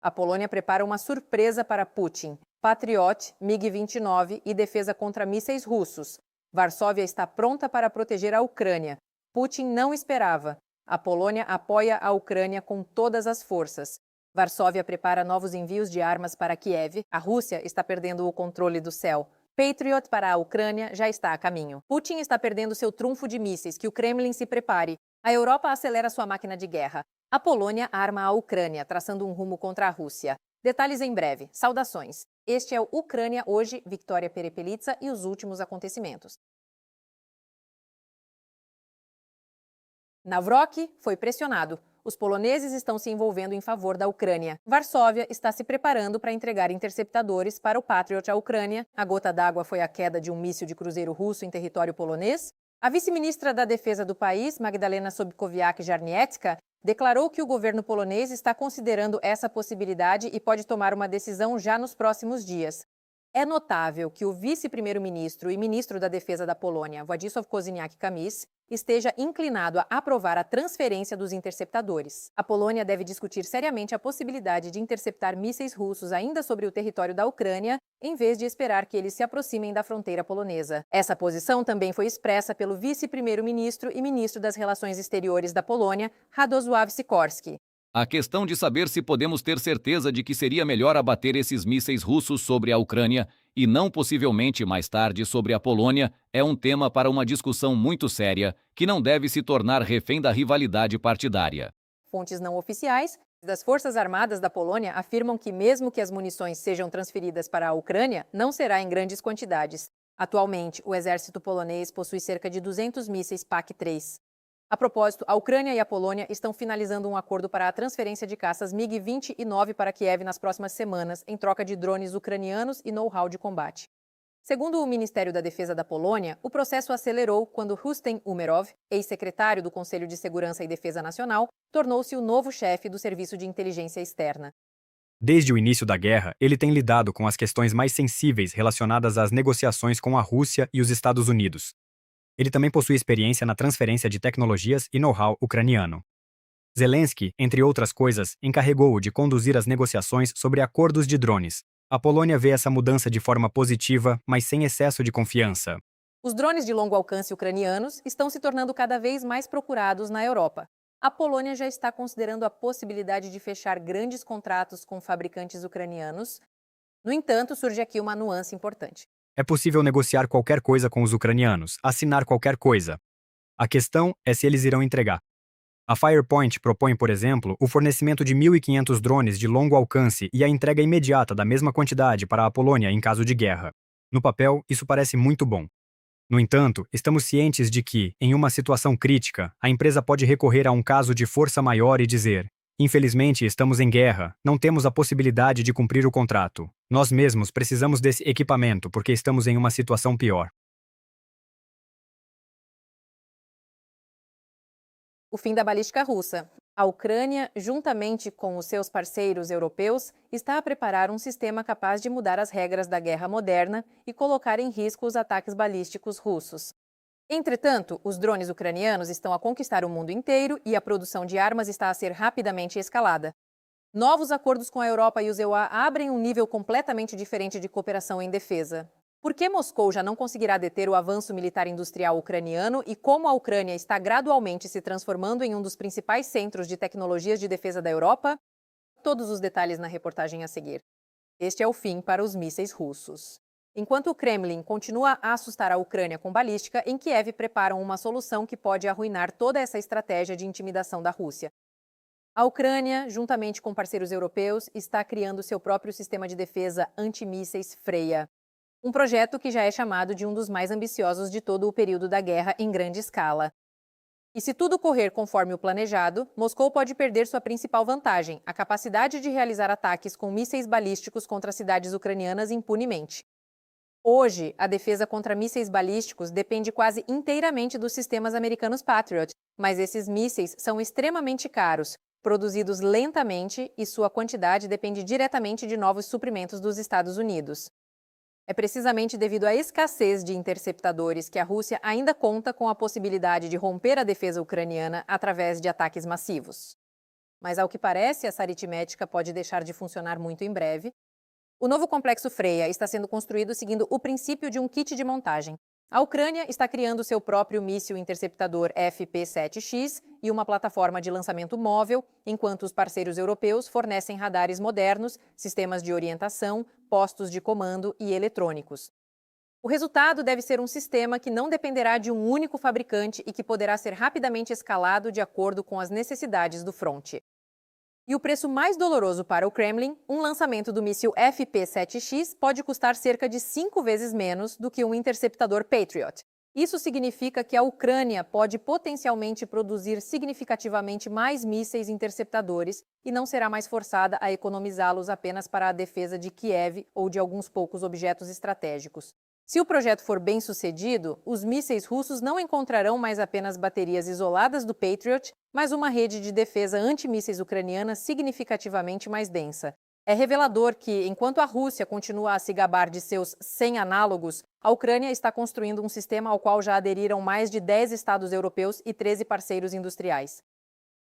A Polônia prepara uma surpresa para Putin: Patriot, MiG-29 e defesa contra mísseis russos. Varsóvia está pronta para proteger a Ucrânia. Putin não esperava. A Polônia apoia a Ucrânia com todas as forças. Varsóvia prepara novos envios de armas para Kiev. A Rússia está perdendo o controle do céu. Patriot para a Ucrânia já está a caminho. Putin está perdendo seu trunfo de mísseis, que o Kremlin se prepare. A Europa acelera sua máquina de guerra. A Polônia arma a Ucrânia, traçando um rumo contra a Rússia. Detalhes em breve. Saudações. Este é o Ucrânia Hoje, Victoria Perepelitsa e os últimos acontecimentos. Nawrocki foi pressionado. Os poloneses estão se envolvendo em favor da Ucrânia. Varsóvia está se preparando para entregar interceptadores para o Patriot à Ucrânia. A gota d'água foi a queda de um míssil de cruzeiro russo em território polonês. A vice-ministra da Defesa do país, Magdalena Sobkowiak-Jarniecka, declarou que o governo polonês está considerando essa possibilidade e pode tomar uma decisão já nos próximos dias. É notável que o vice-primeiro-ministro e ministro da Defesa da Polônia, Władysław Kosiniak-Kamysz, esteja inclinado a aprovar a transferência dos interceptadores. A Polônia deve discutir seriamente a possibilidade de interceptar mísseis russos ainda sobre o território da Ucrânia, em vez de esperar que eles se aproximem da fronteira polonesa. Essa posição também foi expressa pelo vice-primeiro-ministro e ministro das Relações Exteriores da Polônia, Radosław Sikorski. A questão de saber se podemos ter certeza de que seria melhor abater esses mísseis russos sobre a Ucrânia e não possivelmente mais tarde sobre a Polônia é um tema para uma discussão muito séria que não deve se tornar refém da rivalidade partidária. Fontes não oficiais das Forças Armadas da Polônia afirmam que mesmo que as munições sejam transferidas para a Ucrânia, não será em grandes quantidades. Atualmente, o exército polonês possui cerca de 200 mísseis PAC-3. A propósito, a Ucrânia e a Polônia estão finalizando um acordo para a transferência de caças MiG-29 para Kiev nas próximas semanas, em troca de drones ucranianos e know-how de combate. Segundo o Ministério da Defesa da Polônia, o processo acelerou quando Rustem Umerov, ex-secretário do Conselho de Segurança e Defesa Nacional, tornou-se o novo chefe do Serviço de Inteligência Externa. Desde o início da guerra, ele tem lidado com as questões mais sensíveis relacionadas às negociações com a Rússia e os Estados Unidos. Ele também possui experiência na transferência de tecnologias e know-how ucraniano. Zelensky, entre outras coisas, encarregou-o de conduzir as negociações sobre acordos de drones. A Polônia vê essa mudança de forma positiva, mas sem excesso de confiança. Os drones de longo alcance ucranianos estão se tornando cada vez mais procurados na Europa. A Polônia já está considerando a possibilidade de fechar grandes contratos com fabricantes ucranianos. No entanto, surge aqui uma nuance importante. É possível negociar qualquer coisa com os ucranianos, assinar qualquer coisa. A questão é se eles irão entregar. A Firepoint propõe, por exemplo, o fornecimento de 1.500 drones de longo alcance e a entrega imediata da mesma quantidade para a Polônia em caso de guerra. No papel, isso parece muito bom. No entanto, estamos cientes de que, em uma situação crítica, a empresa pode recorrer a um caso de força maior e dizer: infelizmente, estamos em guerra, não temos a possibilidade de cumprir o contrato. Nós mesmos precisamos desse equipamento porque estamos em uma situação pior. O fim da balística russa. A Ucrânia, juntamente com os seus parceiros europeus, está a preparar um sistema capaz de mudar as regras da guerra moderna e colocar em risco os ataques balísticos russos. Entretanto, os drones ucranianos estão a conquistar o mundo inteiro e a produção de armas está a ser rapidamente escalada. Novos acordos com a Europa e os EUA abrem um nível completamente diferente de cooperação em defesa. Por que Moscou já não conseguirá deter o avanço militar industrial ucraniano e como a Ucrânia está gradualmente se transformando em um dos principais centros de tecnologias de defesa da Europa? Todos os detalhes na reportagem a seguir. Este é o fim para os mísseis russos. Enquanto o Kremlin continua a assustar a Ucrânia com balística, em Kiev preparam uma solução que pode arruinar toda essa estratégia de intimidação da Rússia. A Ucrânia, juntamente com parceiros europeus, está criando seu próprio sistema de defesa antimísseis Freya. Um projeto que já é chamado de um dos mais ambiciosos de todo o período da guerra em grande escala. E se tudo correr conforme o planejado, Moscou pode perder sua principal vantagem, a capacidade de realizar ataques com mísseis balísticos contra cidades ucranianas impunemente. Hoje, a defesa contra mísseis balísticos depende quase inteiramente dos sistemas americanos Patriot, mas esses mísseis são extremamente caros, produzidos lentamente e sua quantidade depende diretamente de novos suprimentos dos Estados Unidos. É precisamente devido à escassez de interceptadores que a Rússia ainda conta com a possibilidade de romper a defesa ucraniana através de ataques massivos. mas ao que parece, essa aritmética pode deixar de funcionar muito em breve. O novo complexo Freya está sendo construído seguindo o princípio de um kit de montagem. A Ucrânia está criando seu próprio míssil interceptador FP-7X e uma plataforma de lançamento móvel, enquanto os parceiros europeus fornecem radares modernos, sistemas de orientação, postos de comando e eletrônicos. O resultado deve ser um sistema que não dependerá de um único fabricante e que poderá ser rapidamente escalado de acordo com as necessidades do fronte. E o preço mais doloroso para o Kremlin, um lançamento do míssil FP-7X pode custar cerca de 5 vezes menos do que um interceptador Patriot. Isso significa que a Ucrânia pode potencialmente produzir significativamente mais mísseis interceptadores e não será mais forçada a economizá-los apenas para a defesa de Kiev ou de alguns poucos objetos estratégicos. Se o projeto for bem sucedido, os mísseis russos não encontrarão mais apenas baterias isoladas do Patriot, mas uma rede de defesa antimísseis ucraniana significativamente mais densa. É revelador que, enquanto a Rússia continua a se gabar de seus 100 análogos, a Ucrânia está construindo um sistema ao qual já aderiram mais de 10 estados europeus e 13 parceiros industriais.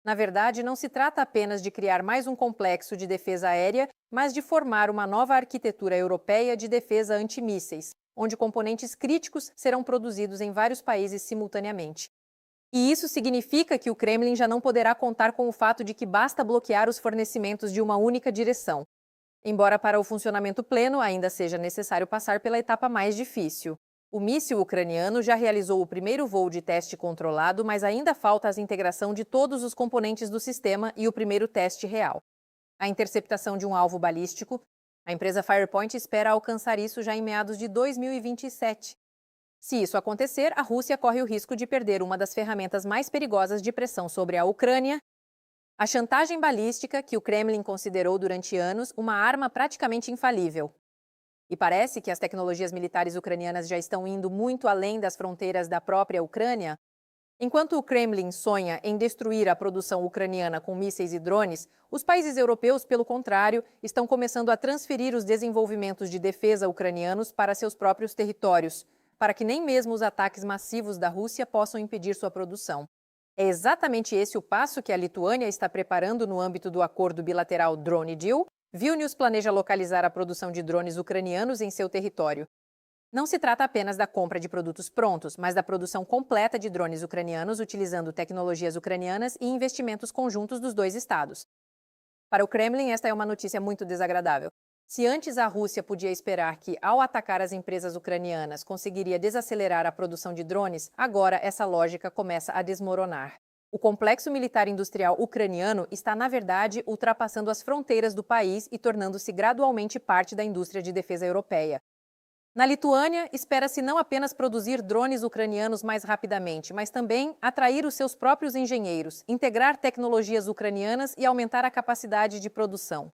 Na verdade, não se trata apenas de criar mais um complexo de defesa aérea, mas de formar uma nova arquitetura europeia de defesa antimísseis, onde componentes críticos serão produzidos em vários países simultaneamente. E isso significa que o Kremlin já não poderá contar com o fato de que basta bloquear os fornecimentos de uma única direção, embora para o funcionamento pleno ainda seja necessário passar pela etapa mais difícil. O míssil ucraniano já realizou o primeiro voo de teste controlado, mas ainda falta a integração de todos os componentes do sistema e o primeiro teste real. A interceptação de um alvo balístico. A empresa Firepoint espera alcançar isso já em meados de 2027. Se isso acontecer, a Rússia corre o risco de perder uma das ferramentas mais perigosas de pressão sobre a Ucrânia, a chantagem balística, que o Kremlin considerou durante anos uma arma praticamente infalível. E parece que as tecnologias militares ucranianas já estão indo muito além das fronteiras da própria Ucrânia. Enquanto o Kremlin sonha em destruir a produção ucraniana com mísseis e drones, os países europeus, pelo contrário, estão começando a transferir os desenvolvimentos de defesa ucranianos para seus próprios territórios, para que nem mesmo os ataques massivos da Rússia possam impedir sua produção. É exatamente esse o passo que a Lituânia está preparando no âmbito do acordo bilateral Drone Deal. Vilnius planeja localizar a produção de drones ucranianos em seu território. Não se trata apenas da compra de produtos prontos, mas da produção completa de drones ucranianos utilizando tecnologias ucranianas e investimentos conjuntos dos dois estados. Para o Kremlin, esta é uma notícia muito desagradável. Se antes a Rússia podia esperar que, ao atacar as empresas ucranianas, conseguiria desacelerar a produção de drones, agora essa lógica começa a desmoronar. O complexo militar industrial ucraniano está, na verdade, ultrapassando as fronteiras do país e tornando-se gradualmente parte da indústria de defesa europeia. Na Lituânia, espera-se não apenas produzir drones ucranianos mais rapidamente, mas também atrair os seus próprios engenheiros, integrar tecnologias ucranianas e aumentar a capacidade de produção.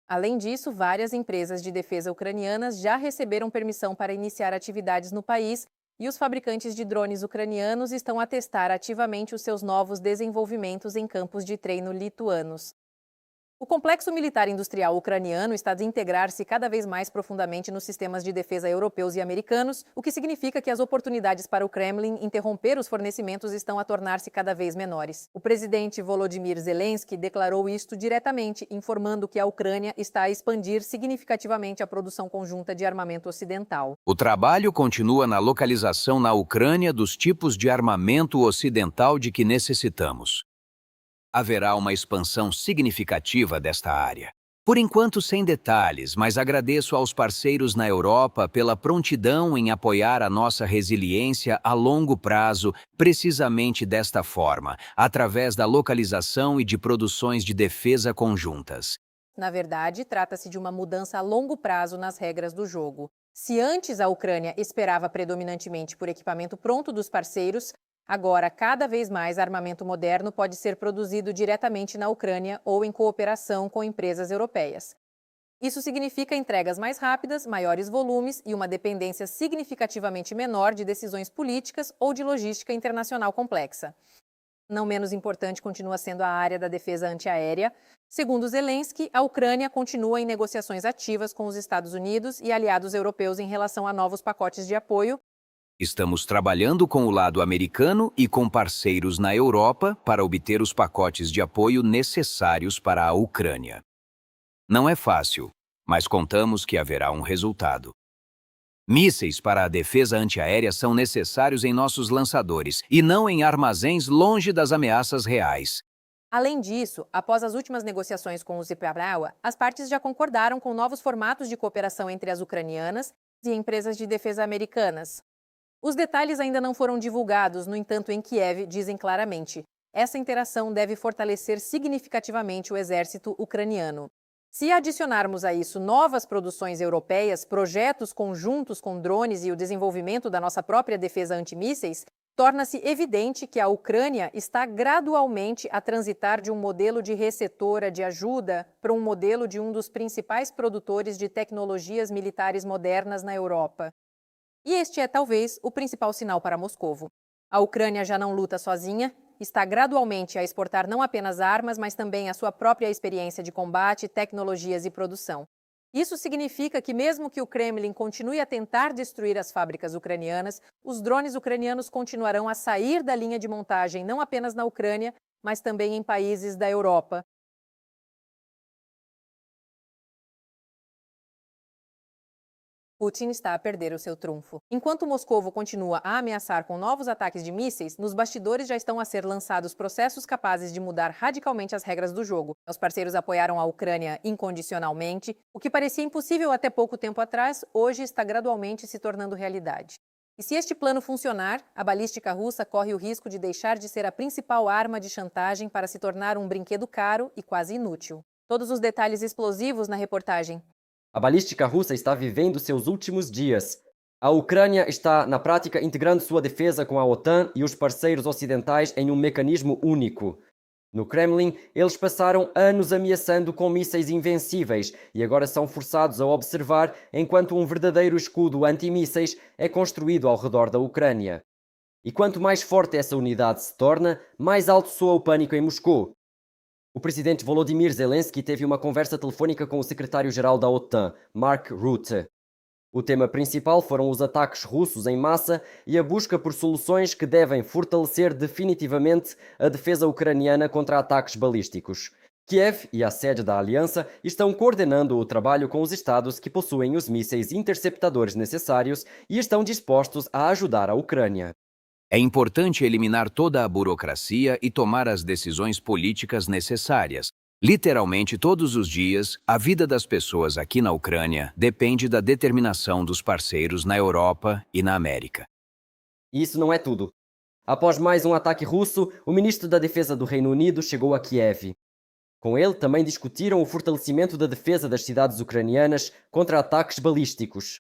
Além disso, várias empresas de defesa ucranianas já receberam permissão para iniciar atividades no país e os fabricantes de drones ucranianos estão a testar ativamente os seus novos desenvolvimentos em campos de treino lituanos. O complexo militar industrial ucraniano está a desintegrar-se cada vez mais profundamente nos sistemas de defesa europeus e americanos, o que significa que as oportunidades para o Kremlin interromper os fornecimentos estão a tornar-se cada vez menores. O presidente Volodymyr Zelensky declarou isto diretamente, informando que a Ucrânia está a expandir significativamente a produção conjunta de armamento ocidental. O trabalho continua na localização na Ucrânia dos tipos de armamento ocidental de que necessitamos. Haverá uma expansão significativa desta área. Por enquanto, sem detalhes, mas agradeço aos parceiros na Europa pela prontidão em apoiar a nossa resiliência a longo prazo, precisamente desta forma, através da localização e de produções de defesa conjuntas. Na verdade, trata-se de uma mudança a longo prazo nas regras do jogo. Se antes a Ucrânia esperava predominantemente por equipamento pronto dos parceiros, agora, cada vez mais armamento moderno pode ser produzido diretamente na Ucrânia ou em cooperação com empresas europeias. Isso significa entregas mais rápidas, maiores volumes e uma dependência significativamente menor de decisões políticas ou de logística internacional complexa. Não menos importante continua sendo a área da defesa antiaérea. Segundo Zelensky, a Ucrânia continua em negociações ativas com os Estados Unidos e aliados europeus em relação a novos pacotes de apoio. Estamos trabalhando com o lado americano e com parceiros na Europa para obter os pacotes de apoio necessários para a Ucrânia. Não é fácil, mas contamos que haverá um resultado. Mísseis para a defesa antiaérea são necessários em nossos lançadores e não em armazéns longe das ameaças reais. Além disso, após as últimas negociações com o Ziprawa, as partes já concordaram com novos formatos de cooperação entre as ucranianas e empresas de defesa americanas. Os detalhes ainda não foram divulgados, no entanto, em Kiev dizem claramente: essa interação deve fortalecer significativamente o exército ucraniano. Se adicionarmos a isso novas produções europeias, projetos conjuntos com drones e o desenvolvimento da nossa própria defesa antimísseis, torna-se evidente que a Ucrânia está gradualmente a transitar de um modelo de receptora de ajuda para um modelo de um dos principais produtores de tecnologias militares modernas na Europa. E este é talvez o principal sinal para Moscovo. A Ucrânia já não luta sozinha, está gradualmente a exportar não apenas armas, mas também a sua própria experiência de combate, tecnologias e produção. Isso significa que, mesmo que o Kremlin continue a tentar destruir as fábricas ucranianas, os drones ucranianos continuarão a sair da linha de montagem não apenas na Ucrânia, mas também em países da Europa. Putin está a perder o seu trunfo. Enquanto Moscovo continua a ameaçar com novos ataques de mísseis, nos bastidores já estão a ser lançados processos capazes de mudar radicalmente as regras do jogo. Os parceiros apoiaram a Ucrânia incondicionalmente. O que parecia impossível até pouco tempo atrás, hoje está gradualmente se tornando realidade. E se este plano funcionar, a balística russa corre o risco de deixar de ser a principal arma de chantagem para se tornar um brinquedo caro e quase inútil. Todos os detalhes explosivos na reportagem. A balística russa está vivendo seus últimos dias. A Ucrânia está, na prática, integrando sua defesa com a OTAN e os parceiros ocidentais em um mecanismo único. No Kremlin, eles passaram anos ameaçando com mísseis invencíveis e agora são forçados a observar enquanto um verdadeiro escudo antimísseis é construído ao redor da Ucrânia. E quanto mais forte essa unidade se torna, mais alto soa o pânico em Moscou. O presidente Volodymyr Zelensky teve uma conversa telefônica com o secretário-geral da OTAN, Mark Rutte. O tema principal foram os ataques russos em massa e a busca por soluções que devem fortalecer definitivamente a defesa ucraniana contra ataques balísticos. Kiev e a sede da aliança estão coordenando o trabalho com os estados que possuem os mísseis interceptadores necessários e estão dispostos a ajudar a Ucrânia. É importante eliminar toda a burocracia e tomar as decisões políticas necessárias. Literalmente todos os dias, a vida das pessoas aqui na Ucrânia depende da determinação dos parceiros na Europa e na América. E isso não é tudo. Após mais um ataque russo, o ministro da Defesa do Reino Unido chegou a Kiev. Com ele, também discutiram o fortalecimento da defesa das cidades ucranianas contra ataques balísticos.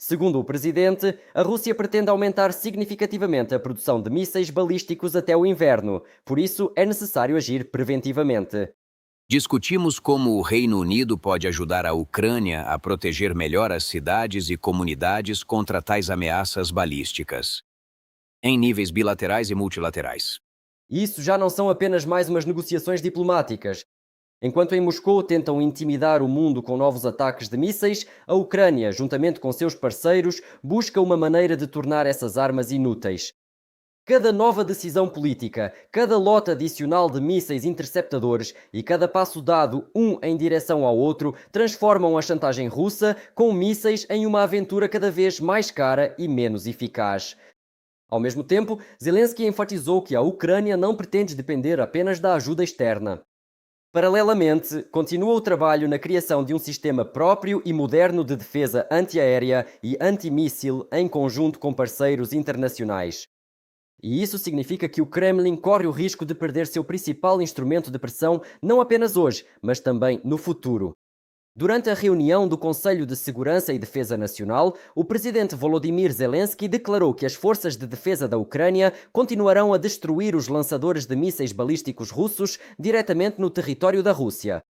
Segundo o presidente, a Rússia pretende aumentar significativamente a produção de mísseis balísticos até o inverno, por isso é necessário agir preventivamente. Discutimos como o Reino Unido pode ajudar a Ucrânia a proteger melhor as cidades e comunidades contra tais ameaças balísticas, em níveis bilaterais e multilaterais. Isso já não são apenas mais umas negociações diplomáticas. Enquanto em Moscou tentam intimidar o mundo com novos ataques de mísseis, a Ucrânia, juntamente com seus parceiros, busca uma maneira de tornar essas armas inúteis. Cada nova decisão política, cada lote adicional de mísseis interceptadores e cada passo dado um em direção ao outro transformam a chantagem russa com mísseis em uma aventura cada vez mais cara e menos eficaz. Ao mesmo tempo, Zelensky enfatizou que a Ucrânia não pretende depender apenas da ajuda externa. Paralelamente, continua o trabalho na criação de um sistema próprio e moderno de defesa antiaérea e antimíssil em conjunto com parceiros internacionais. E isso significa que o Kremlin corre o risco de perder seu principal instrumento de pressão não apenas hoje, mas também no futuro. Durante a reunião do Conselho de Segurança e Defesa Nacional, o presidente Volodymyr Zelensky declarou que as forças de defesa da Ucrânia continuarão a destruir os lançadores de mísseis balísticos russos diretamente no território da Rússia.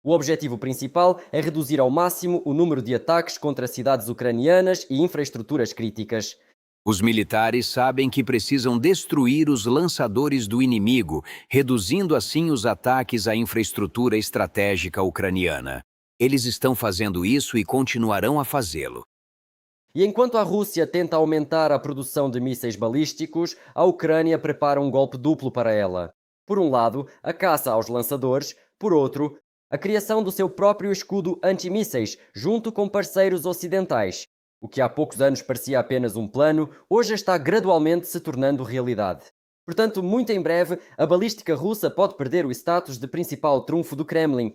O objetivo principal é reduzir ao máximo o número de ataques contra cidades ucranianas e infraestruturas críticas. Os militares sabem que precisam destruir os lançadores do inimigo, reduzindo assim os ataques à infraestrutura estratégica ucraniana. Eles estão fazendo isso e continuarão a fazê-lo. E enquanto a Rússia tenta aumentar a produção de mísseis balísticos, a Ucrânia prepara um golpe duplo para ela. Por um lado, a caça aos lançadores, por outro, a criação do seu próprio escudo antimísseis, junto com parceiros ocidentais. O que há poucos anos parecia apenas um plano, hoje está gradualmente se tornando realidade. Portanto, muito em breve, a balística russa pode perder o status de principal trunfo do Kremlin.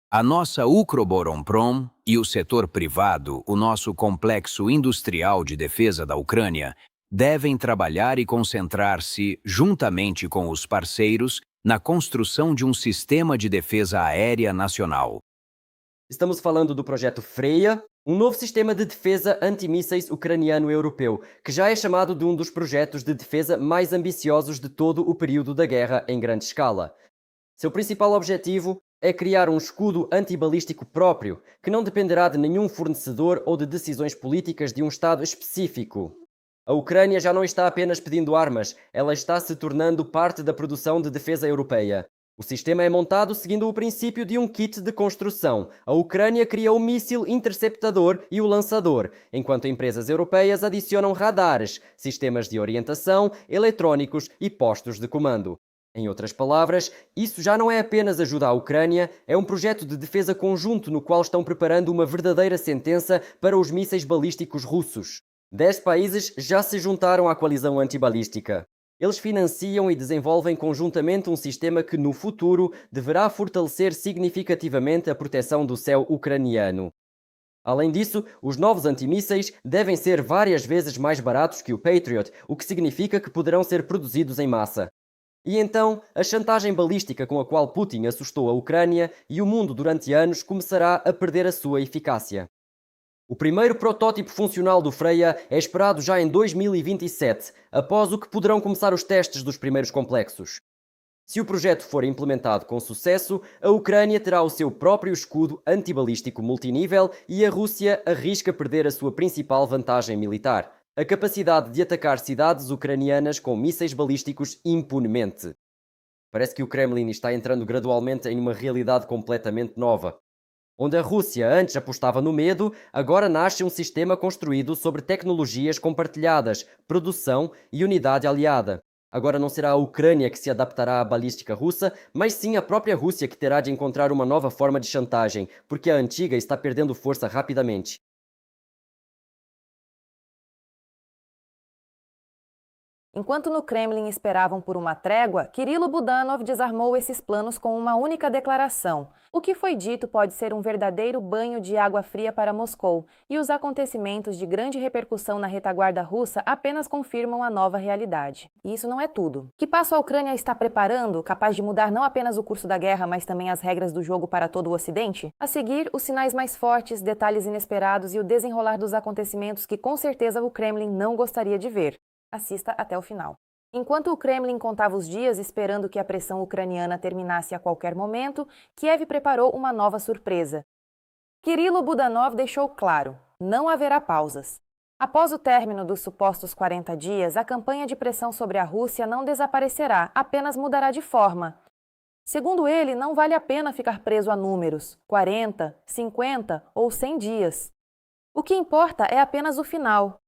A nossa Ukroboronprom e o setor privado, o nosso complexo industrial de defesa da Ucrânia, devem trabalhar e concentrar-se, juntamente com os parceiros, na construção de um sistema de defesa aérea nacional. Estamos falando do projeto Freya, um novo sistema de defesa antimísseis ucraniano-europeu, que já é chamado de um dos projetos de defesa mais ambiciosos de todo o período da guerra em grande escala. Seu principal objetivo é criar um escudo antibalístico próprio, que não dependerá de nenhum fornecedor ou de decisões políticas de um Estado específico. A Ucrânia já não está apenas pedindo armas, ela está se tornando parte da produção de defesa europeia. O sistema é montado seguindo o princípio de um kit de construção. A Ucrânia cria o míssil interceptador e o lançador, enquanto empresas europeias adicionam radares, sistemas de orientação, eletrónicos e postos de comando. Em outras palavras, isso já não é apenas ajuda à Ucrânia, é um projeto de defesa conjunto no qual estão preparando uma verdadeira sentença para os mísseis balísticos russos. 10 países já se juntaram à coalizão antibalística. Eles financiam e desenvolvem conjuntamente um sistema que, no futuro, deverá fortalecer significativamente a proteção do céu ucraniano. Além disso, os novos antimísseis devem ser várias vezes mais baratos que o Patriot, o que significa que poderão ser produzidos em massa. E então, a chantagem balística com a qual Putin assustou a Ucrânia e o mundo durante anos começará a perder a sua eficácia. O primeiro protótipo funcional do Freya é esperado já em 2027, após o que poderão começar os testes dos primeiros complexos. Se o projeto for implementado com sucesso, a Ucrânia terá o seu próprio escudo antibalístico multinível e a Rússia arrisca perder a sua principal vantagem militar, a capacidade de atacar cidades ucranianas com mísseis balísticos impunemente. Parece que o Kremlin está entrando gradualmente em uma realidade completamente nova. Onde a Rússia antes apostava no medo, agora nasce um sistema construído sobre tecnologias compartilhadas, produção e unidade aliada. Agora não será a Ucrânia que se adaptará à balística russa, mas sim a própria Rússia que terá de encontrar uma nova forma de chantagem, porque a antiga está perdendo força rapidamente. Enquanto no Kremlin esperavam por uma trégua, Kirilo Budanov desarmou esses planos com uma única declaração. O que foi dito pode ser um verdadeiro banho de água fria para Moscou, e os acontecimentos de grande repercussão na retaguarda russa apenas confirmam a nova realidade. E isso não é tudo. Que passo a Ucrânia está preparando, capaz de mudar não apenas o curso da guerra, mas também as regras do jogo para todo o Ocidente? A seguir, os sinais mais fortes, detalhes inesperados e o desenrolar dos acontecimentos que com certeza o Kremlin não gostaria de ver. Assista até o final. Enquanto o Kremlin contava os dias esperando que a pressão ucraniana terminasse a qualquer momento, Kiev preparou uma nova surpresa. Kirilo Budanov deixou claro: não haverá pausas. Após o término dos supostos 40 dias, a campanha de pressão sobre a Rússia não desaparecerá, apenas mudará de forma. Segundo ele, não vale a pena ficar preso a números, 40, 50 ou 100 dias. O que importa é apenas o final.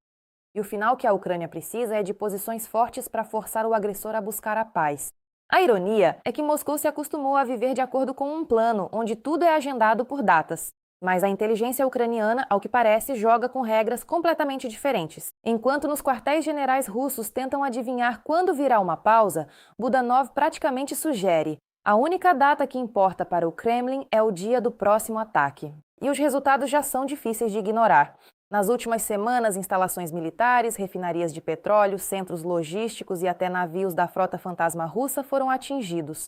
E o final que a Ucrânia precisa é de posições fortes para forçar o agressor a buscar a paz. A ironia é que Moscou se acostumou a viver de acordo com um plano, onde tudo é agendado por datas. Mas a inteligência ucraniana, ao que parece, joga com regras completamente diferentes. Enquanto nos quartéis generais russos tentam adivinhar quando virá uma pausa, Budanov praticamente sugere: a única data que importa para o Kremlin é o dia do próximo ataque. E os resultados já são difíceis de ignorar. Nas últimas semanas, instalações militares, refinarias de petróleo, centros logísticos e até navios da frota fantasma russa foram atingidos.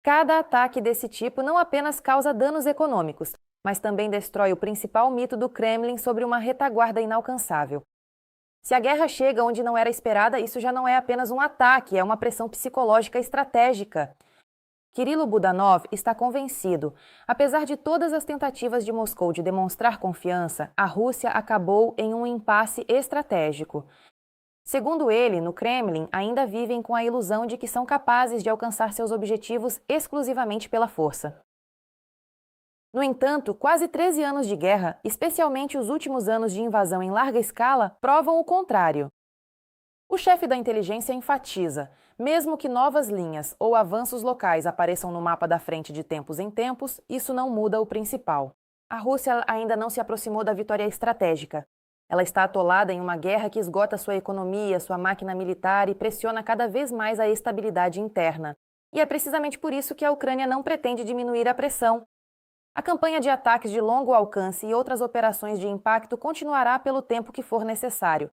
Cada ataque desse tipo não apenas causa danos econômicos, mas também destrói o principal mito do Kremlin sobre uma retaguarda inalcançável. Se a guerra chega onde não era esperada, isso já não é apenas um ataque, é uma pressão psicológica estratégica. Kirilo Budanov está convencido. Apesar de todas as tentativas de Moscou de demonstrar confiança, a Rússia acabou em um impasse estratégico. Segundo ele, no Kremlin ainda vivem com a ilusão de que são capazes de alcançar seus objetivos exclusivamente pela força. No entanto, quase 13 anos de guerra, especialmente os últimos anos de invasão em larga escala, provam o contrário. O chefe da inteligência enfatiza: mesmo que novas linhas ou avanços locais apareçam no mapa da frente de tempos em tempos, isso não muda o principal. A Rússia ainda não se aproximou da vitória estratégica. Ela está atolada em uma guerra que esgota sua economia, sua máquina militar e pressiona cada vez mais a estabilidade interna. E é precisamente por isso que a Ucrânia não pretende diminuir a pressão. A campanha de ataques de longo alcance e outras operações de impacto continuará pelo tempo que for necessário.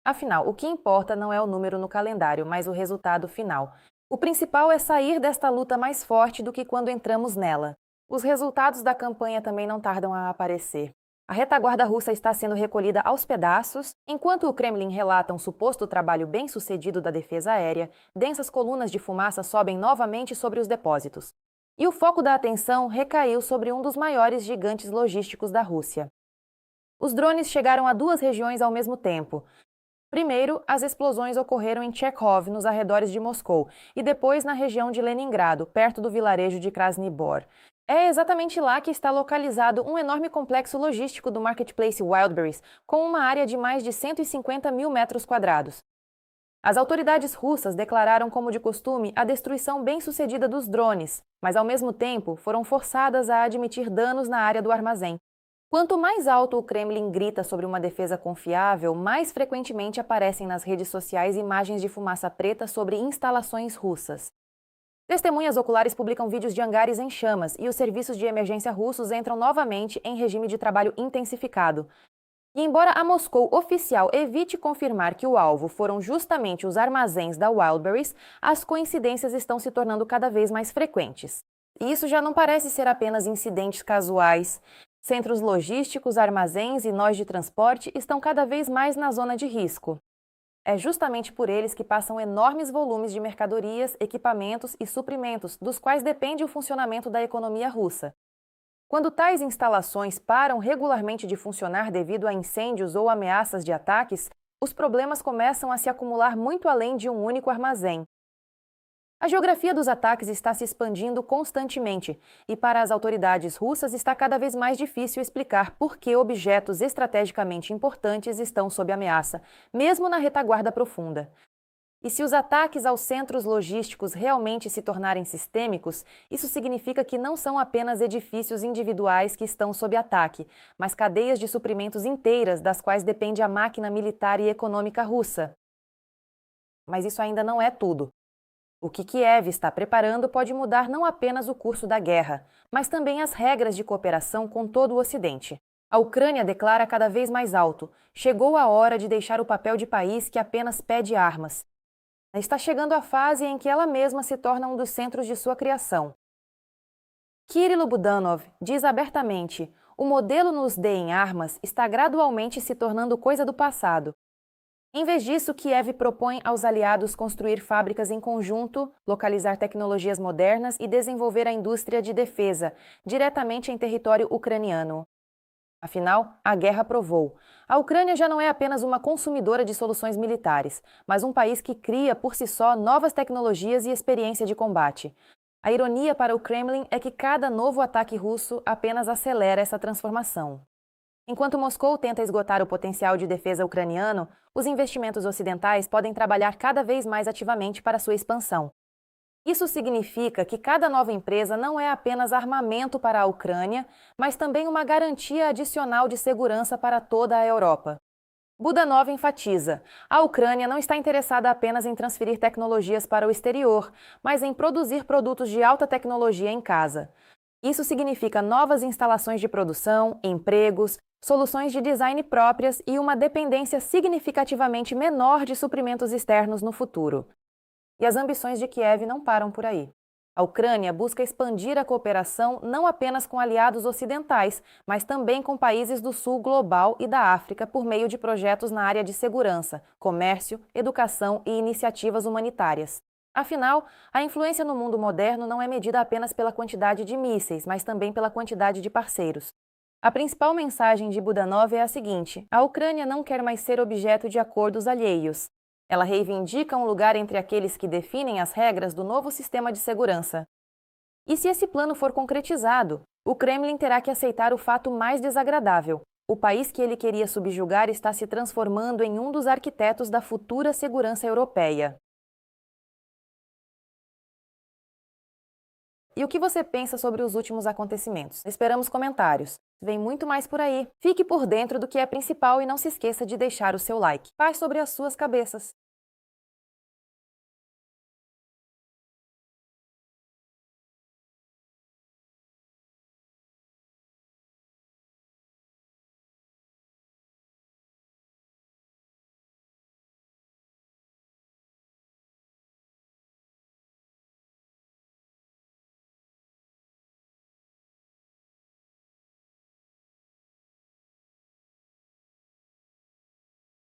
Afinal, o que importa não é o número no calendário, mas o resultado final. O principal é sair desta luta mais forte do que quando entramos nela. Os resultados da campanha também não tardam a aparecer. A retaguarda russa está sendo recolhida aos pedaços, enquanto o Kremlin relata um suposto trabalho bem-sucedido da defesa aérea, densas colunas de fumaça sobem novamente sobre os depósitos. E o foco da atenção recaiu sobre um dos maiores gigantes logísticos da Rússia. Os drones chegaram a duas regiões ao mesmo tempo. Primeiro, as explosões ocorreram em Chekhov, nos arredores de Moscou, e depois na região de Leningrado, perto do vilarejo de Krasnibor. É exatamente lá que está localizado um enorme complexo logístico do Marketplace Wildberries, com uma área de mais de 150 mil metros quadrados. As autoridades russas declararam como de costume a destruição bem-sucedida dos drones, mas ao mesmo tempo foram forçadas a admitir danos na área do armazém. Quanto mais alto o Kremlin grita sobre uma defesa confiável, mais frequentemente aparecem nas redes sociais imagens de fumaça preta sobre instalações russas. Testemunhas oculares publicam vídeos de hangares em chamas e os serviços de emergência russos entram novamente em regime de trabalho intensificado. E embora a Moscou oficial evite confirmar que o alvo foram justamente os armazéns da Wildberries, as coincidências estão se tornando cada vez mais frequentes. E isso já não parece ser apenas incidentes casuais. Centros logísticos, armazéns e nós de transporte estão cada vez mais na zona de risco. É justamente por eles que passam enormes volumes de mercadorias, equipamentos e suprimentos, dos quais depende o funcionamento da economia russa. Quando tais instalações param regularmente de funcionar devido a incêndios ou ameaças de ataques, os problemas começam a se acumular muito além de um único armazém. A geografia dos ataques está se expandindo constantemente, e para as autoridades russas está cada vez mais difícil explicar por que objetos estrategicamente importantes estão sob ameaça, mesmo na retaguarda profunda. E se os ataques aos centros logísticos realmente se tornarem sistêmicos, isso significa que não são apenas edifícios individuais que estão sob ataque, mas cadeias de suprimentos inteiras das quais depende a máquina militar e econômica russa. Mas isso ainda não é tudo. O que Kiev está preparando pode mudar não apenas o curso da guerra, mas também as regras de cooperação com todo o Ocidente. A Ucrânia declara cada vez mais alto: chegou a hora de deixar o papel de país que apenas pede armas. Está chegando a fase em que ela mesma se torna um dos centros de sua criação. Kirill Budanov diz abertamente: o modelo nos deem armas está gradualmente se tornando coisa do passado. Em vez disso, Kiev propõe aos aliados construir fábricas em conjunto, localizar tecnologias modernas e desenvolver a indústria de defesa, diretamente em território ucraniano. Afinal, a guerra provou: a Ucrânia já não é apenas uma consumidora de soluções militares, mas um país que cria por si só novas tecnologias e experiência de combate. A ironia para o Kremlin é que cada novo ataque russo apenas acelera essa transformação. Enquanto Moscou tenta esgotar o potencial de defesa ucraniano, os investimentos ocidentais podem trabalhar cada vez mais ativamente para sua expansão. Isso significa que cada nova empresa não é apenas armamento para a Ucrânia, mas também uma garantia adicional de segurança para toda a Europa. Budanov enfatiza: a Ucrânia não está interessada apenas em transferir tecnologias para o exterior, mas em produzir produtos de alta tecnologia em casa. Isso significa novas instalações de produção, empregos, soluções de design próprias e uma dependência significativamente menor de suprimentos externos no futuro. E as ambições de Kiev não param por aí. A Ucrânia busca expandir a cooperação não apenas com aliados ocidentais, mas também com países do sul global e da África por meio de projetos na área de segurança, comércio, educação e iniciativas humanitárias. Afinal, a influência no mundo moderno não é medida apenas pela quantidade de mísseis, mas também pela quantidade de parceiros. A principal mensagem de Budanov é a seguinte: a Ucrânia não quer mais ser objeto de acordos alheios. Ela reivindica um lugar entre aqueles que definem as regras do novo sistema de segurança. E se esse plano for concretizado, O Kremlin terá que aceitar o fato mais desagradável. O país que ele queria subjugar está se transformando em um dos arquitetos da futura segurança europeia. E o que você pensa sobre os últimos acontecimentos? Esperamos comentários. Vem muito mais por aí. Fique por dentro do que é principal e não se esqueça de deixar o seu like. Paz sobre as suas cabeças.